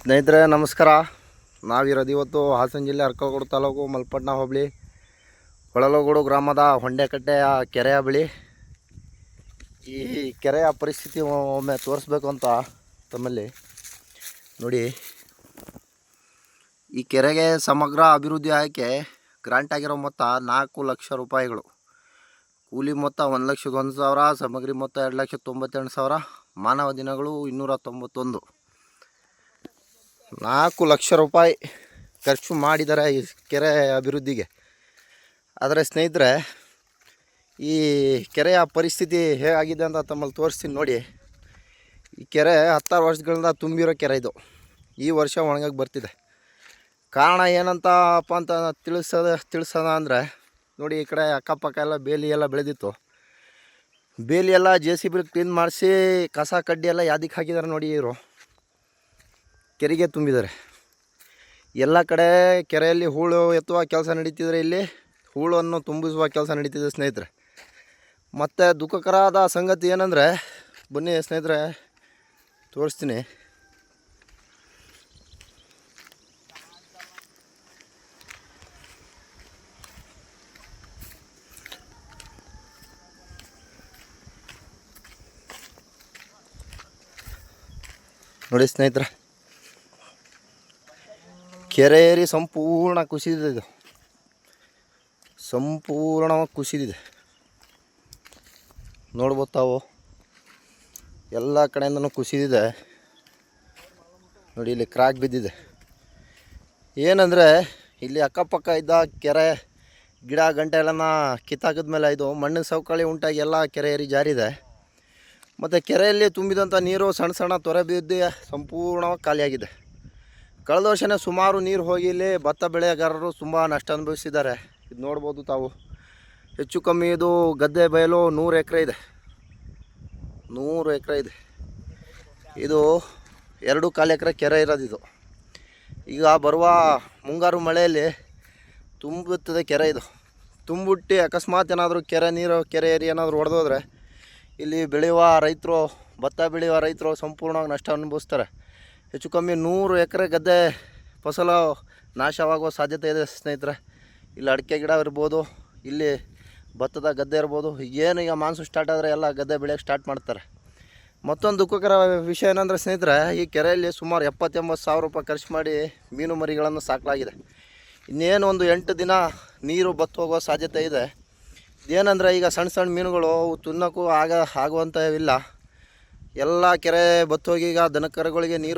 ಸ್ನೇಹಿತರೆ ನಮಸ್ಕಾರ. ನಾವಿರೋದು ಇವತ್ತು ಹಾಸನ ಜಿಲ್ಲೆ ಅರ್ಕಲಗೂಡು ತಾಲೂಕು ಮಲ್ಪಟ್ನ ಹೋಬಳಿ ಹೊಳಲಗೂಡು ಗ್ರಾಮದ ಹೊಂಡೆಕಟ್ಟೆಯ ಕೆರೆಯ ಬಳಿ. ಈ ಕೆರೆಯ ಪರಿಸ್ಥಿತಿ ಒಮ್ಮೆ ತೋರಿಸ್ಬೇಕು ಅಂತ ತಮ್ಮಲ್ಲಿ ನೋಡಿ. ಈ ಕೆರೆಗೆ ಸಮಗ್ರ ಅಭಿವೃದ್ಧಿ ಆಯ್ಕೆ ಗ್ರಾಂಟ್ ಆಗಿರೋ ಮೊತ್ತ 4 ಲಕ್ಷ ರೂಪಾಯಿಗಳು. ಕೂಲಿ ಮೊತ್ತ 1,01,000, ಸಾಮಗ್ರಿ ಮೊತ್ತ 2,98,000, ಮಾನವ ದಿನಗಳು 291. 4 ಲಕ್ಷ ರೂಪಾಯಿ ಖರ್ಚು ಮಾಡಿದ್ದಾರೆ ಈ ಕೆರೆ ಅಭಿವೃದ್ಧಿಗೆ. ಆದರೆ ಸ್ನೇಹಿತರೆ, ಈ ಕೆರೆಯ ಪರಿಸ್ಥಿತಿ ಹೇಗಾಗಿದೆ ಅಂತ ತಮ್ಮಲ್ಲಿ ತೋರಿಸ್ತೀನಿ ನೋಡಿ. ಈ ಕೆರೆ 10 ವರ್ಷಗಳಿಂದ ತುಂಬಿರೋ ಕೆರೆ ಇದು. ಈ ವರ್ಷ ಒಣಗಕ್ಕೆ ಬರ್ತಿದೆ. ಕಾರಣ ಏನಂತಪ್ಪ ಅಂತ ತಿಳಿಸೋಣ ಅಂದರೆ ನೋಡಿ, ಈ ಕಡೆ ಅಕ್ಕಪಕ್ಕ ಎಲ್ಲ ಬೇಲಿ ಎಲ್ಲ ಬೆಳೆದಿತ್ತು. ಬೇಲಿ ಎಲ್ಲ JCB ಕ್ಲೀನ್ ಮಾಡಿಸಿ ಕಸ ಕಡ್ಡಿ ಎಲ್ಲ ಯಾದಕ್ಕೆ ಹಾಕಿದ್ದಾರೆ ನೋಡಿ. ಇವರು ಕೆರೆಗೆ ತುಂಬಿದ್ದಾರೆ. ಎಲ್ಲ ಕಡೆ ಕೆರೆಯಲ್ಲಿ ಹೂಳು ಎತ್ತುವ ಕೆಲಸ ನಡೀತಿದ್ರೆ ಇಲ್ಲಿ ಹೂಳನ್ನು ತುಂಬಿಸುವ ಕೆಲಸ ನಡೀತಿದೆ ಸ್ನೇಹಿತರೆ. ಮತ್ತು ದುಃಖಕರವಾದ ಸಂಗತಿ ಏನಂದರೆ, ಬನ್ನಿ ಸ್ನೇಹಿತರೆ ತೋರಿಸ್ತೀನಿ. ನೋಡಿ ಸ್ನೇಹಿತರೆ, ಕೆರೆ ಏರಿ ಸಂಪೂರ್ಣ ಕುಸಿದಿದೆ. ಇದು ಸಂಪೂರ್ಣವಾಗಿ ಕುಸಿದಿದೆ. ನೋಡ್ಬೋದು ತಾವು, ಎಲ್ಲ ಕಡೆಯಿಂದನೂ ಕುಸಿದಿದೆ ನೋಡಿ. ಇಲ್ಲಿ ಕ್ರ್ಯಾಕ್ ಬಿದ್ದಿದೆ. ಏನಂದರೆ, ಇಲ್ಲಿ ಅಕ್ಕಪಕ್ಕ ಇದ್ದ ಕೆರೆ ಗಿಡ ಗಂಟೆ ಎಲ್ಲನ ಕಿತ್ತಾಕಿದ್ಮೇಲೆ ಇದು ಮಣ್ಣಿನ ಸವಕಳಿ ಉಂಟಾಗಿ ಎಲ್ಲ ಕೆರೆ ಏರಿ ಜಾರಿದೆ. ಮತ್ತು ಕೆರೆಯಲ್ಲಿ ತುಂಬಿದಂಥ ನೀರು ಸಣ್ಣ ಸಣ್ಣ ತೊರೆ ಬಿದ್ದು ಸಂಪೂರ್ಣವಾಗಿ ಖಾಲಿಯಾಗಿದೆ. ಕಳೆದ ವರ್ಷನೇ ಸುಮಾರು ನೀರು ಹೋಗಿ ಇಲ್ಲಿ ಭತ್ತ ಬೆಳೆಗಾರರು ತುಂಬ ನಷ್ಟ ಅನುಭವಿಸಿದ್ದಾರೆ. ಇದು ನೋಡ್ಬೋದು ತಾವು. ಹೆಚ್ಚು ಕಮ್ಮಿ ಇದು ಗದ್ದೆ ಬಯಲು 100 ಎಕರೆ ಇದೆ. 100 ಎಕರೆ ಇದೆ. ಇದು 2.25 ಎಕರೆ ಕೆರೆ ಇರೋದಿದು. ಈಗ ಬರುವ ಮುಂಗಾರು ಮಳೆಯಲ್ಲಿ ತುಂಬುತ್ತದೆ ಕೆರೆ. ಇದು ತುಂಬಿಟ್ಟು ಅಕಸ್ಮಾತ್ ಏನಾದರೂ ಕೆರೆ ಏರಿ ಏನಾದರೂ ಒಡೆದೋದ್ರೆ ಇಲ್ಲಿ ಬೆಳೆಯುವ ರೈತರು, ಭತ್ತ ಬೆಳೆಯುವ ರೈತರು ಸಂಪೂರ್ಣವಾಗಿ ನಷ್ಟ ಅನುಭವಿಸ್ತಾರೆ. ಹೆಚ್ಚು ಕಮ್ಮಿ 100 ಎಕರೆ ಗದ್ದೆ ಫಸಲು ನಾಶವಾಗುವ ಸಾಧ್ಯತೆ ಇದೆ ಸ್ನೇಹಿತರೆ. ಇಲ್ಲಿ ಅಡಿಕೆ ಗಿಡ ಇರ್ಬೋದು, ಇಲ್ಲಿ ಭತ್ತದ ಗದ್ದೆ ಇರ್ಬೋದು. ಏನು ಈಗ ಮಾನ್ಸೂನ್ ಸ್ಟಾರ್ಟ್ ಆದರೆ ಎಲ್ಲ ಗದ್ದೆ ಬೆಳೆಯೋಕ್ಕೆ ಸ್ಟಾರ್ಟ್ ಮಾಡ್ತಾರೆ. ಮತ್ತೊಂದು ದುಃಖಕರ ವಿಷಯ ಏನಂದರೆ ಸ್ನೇಹಿತರೆ, ಈ ಕೆರೆಯಲ್ಲಿ ಸುಮಾರು 70-80 ಸಾವಿರ ರೂಪಾಯಿ ಖರ್ಚು ಮಾಡಿ ಮೀನು ಮರಿಗಳನ್ನು ಸಾಕಲಾಗಿದೆ. ಇನ್ನೇನು ಒಂದು 8 ದಿನ ನೀರು ಬತ್ತು ಹೋಗೋ ಸಾಧ್ಯತೆ ಇದೆ. ಏನಂದರೆ, ಈಗ ಸಣ್ಣ ಸಣ್ಣ ಮೀನುಗಳು ತಿನ್ನೋಕ್ಕೂ ಆಗುವಂಥವಿಲ್ಲ. ಎಲ್ಲ ಕೆರೆ ಬತ್ತೋಗಿ ಈಗ ದನಕರುಗಳಿಗೆ ನೀರು